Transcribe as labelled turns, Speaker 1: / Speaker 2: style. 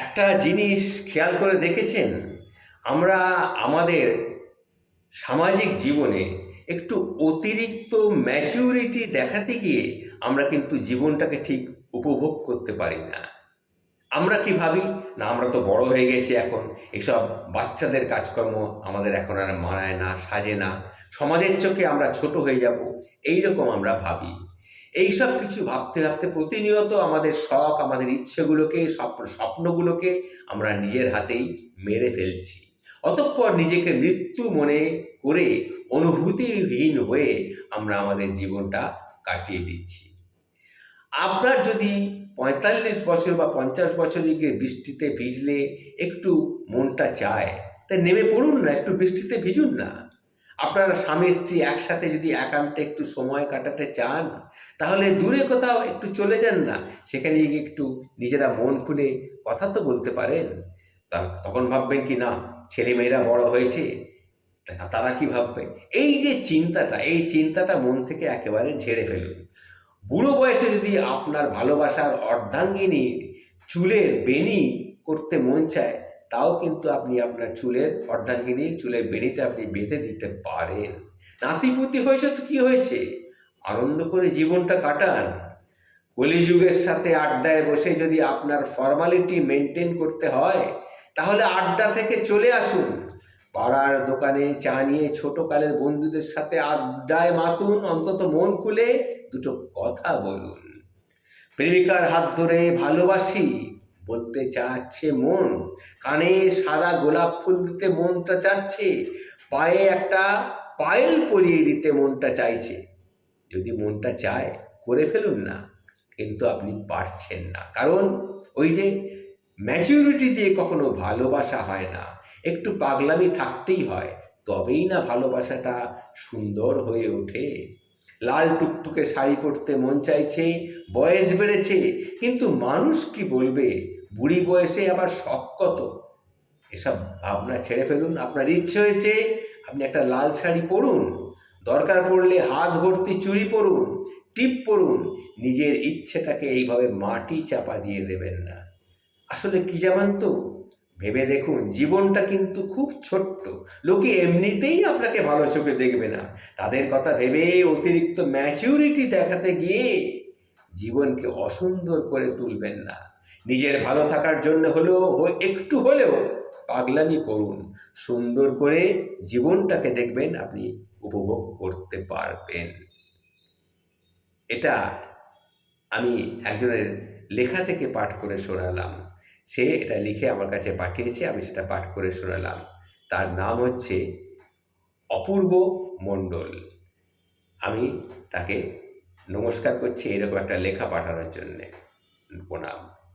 Speaker 1: একটা জিনিস খেয়াল করে দেখেছেন? আমরা আমাদের সামাজিক জীবনে একটু অতিরিক্ত ম্যাচুরিটি দেখাতে গিয়ে আমরা কিন্তু জীবনটাকে ঠিক উপভোগ করতে পারি না। আমরা কি ভাবি? না আমরা তো বড় হয়ে গেছি এখন। এসব বাচ্চাদের কাজকর্ম আমাদের এখন আর মানায় না, সাজে না। সমাজের চোখে আমরা ছোট হয়ে যাব। এইরকম আমরা ভাবি। এইসব কিছু ভাবতে, ভাবতে প্রতিনিয়ত আমাদের শখ, আমাদের ইচ্ছেগুলোকে, স্বপ্নগুলোকে আমরা নিজের হাতেই মেরে ফেলছি। অতঃপর নিজেকে মৃত্যু মনে করে অনুভূতিহীন হয়ে আমরা আমাদের জীবনটা কাটিয়ে দিচ্ছি। আপনার যদি ৪৫ বছর বা ৫০ বছরে গিয়ে বৃষ্টিতে ভিজলে একটু মনটা চায়, তা নেমে পড়ুন না, একটু বৃষ্টিতে ভিজুন না। আপনারা স্বামী-স্ত্রী একসাথে যদি একান্তে একটু সময় কাটাতে চান, তাহলে দূরে কোথাও একটু চলে যান না। সেখানে গিয়ে একটু নিজেরা মন খুলে কথা তো বলতে পারেন। তখন ভাববেন কি না, ছেলেমেয়েরা বড় হয়েছে, তারা কি ভাববে? এই যে চিন্তাটা, এই চিন্তাটা মন থেকে একেবারে ঝেড়ে ফেলুন। বুড়ো বয়সে যদি আপনার ভালোবাসার অর্ধাঙ্গিনীর চুলের বেণী করতে মন চায়, তাও কিন্তু আপনি আপনার অর্ধাঙ্গিনীর চুলের বেণীটা আপনি বেঁধে দিতে পারেন। নাতিপুতি হয়েছে তো কী হয়েছে? আনন্দ করে জীবনটা কাটান। কলিযুগের সাথে আড্ডায় বসে যদি আপনার ফর্মালিটি মেনটেন করতে হয়, তাহলে আড্ডা থেকে চলে আসুন। পাড়ার দোকানে চা নিয়ে ছোটকালের বন্ধুদের সাথে আড্ডায় মাতুন, অন্তত মন খুলে দুটো কথা বলুন। প্রেমিকার হাত ধরে ভালোবাসি বলতে চাচ্ছে মন, কানে সাদা গোলাপ ফুল দিতে মনটা চাচ্ছে, পায়ে একটা পায়েল পরিয়ে দিতে মনটা চাইছে। যদি মনটা চায় করে ফেলুন না, কিন্তু আপনি পারছেন না। কারণ ওই যে ম্যাচুরিটি দিয়ে কখনো ভালোবাসা হয় না, একটু পাগলামি থাকতেই হয়, তবেই না ভালোবাসাটা সুন্দর হয়ে ওঠে। লাল টুকটুকে শাড়ি পরতে মন চাইছে, বয়স বেড়েছে, কিন্তু মানুষ কি বলবে? বুড়ি বয়সে আবার শখ কত? এসব ভাবনা ছেড়ে ফেলুন। আপনার ইচ্ছে হয়েছে, আপনি একটা লাল শাড়ি পরুন, দরকার পড়লে হাত ভর্তি চুড়ি পরুন, টিপ পরুন। নিজের ইচ্ছেটাকে এইভাবে মাটি চাপা দিয়ে দেবেন না। আসলে কি জানেন তো, ভেবে দেখুন, জীবনটা কিন্তু খুব ছোট্ট। লোকে এমনিতেই আপনাকে ভালো চোখে দেখবে না। তাদের কথা ভেবে অতিরিক্ত ম্যাচুরিটি দেখাতে গিয়ে জীবনকে অসুন্দর করে তুলবেন না। নিজের ভালো থাকার জন্য হলেও একটু হলেও পাগলামি করুন। সুন্দর করে জীবনটাকে দেখবেন আপনি উপভোগ করতে পারবেন। এটা আমি একজনের লেখা থেকে পাঠ করে শোনালাম। সে এটা লিখে আমার কাছে পাঠিয়েছে, আমি সেটা পাঠ করে শোনালাম। তার নাম হচ্ছে অপূর্ব মণ্ডল। আমি তাকে নমস্কার করছি এরকম একটা লেখা পাঠানোর জন্যে। প্রণাম।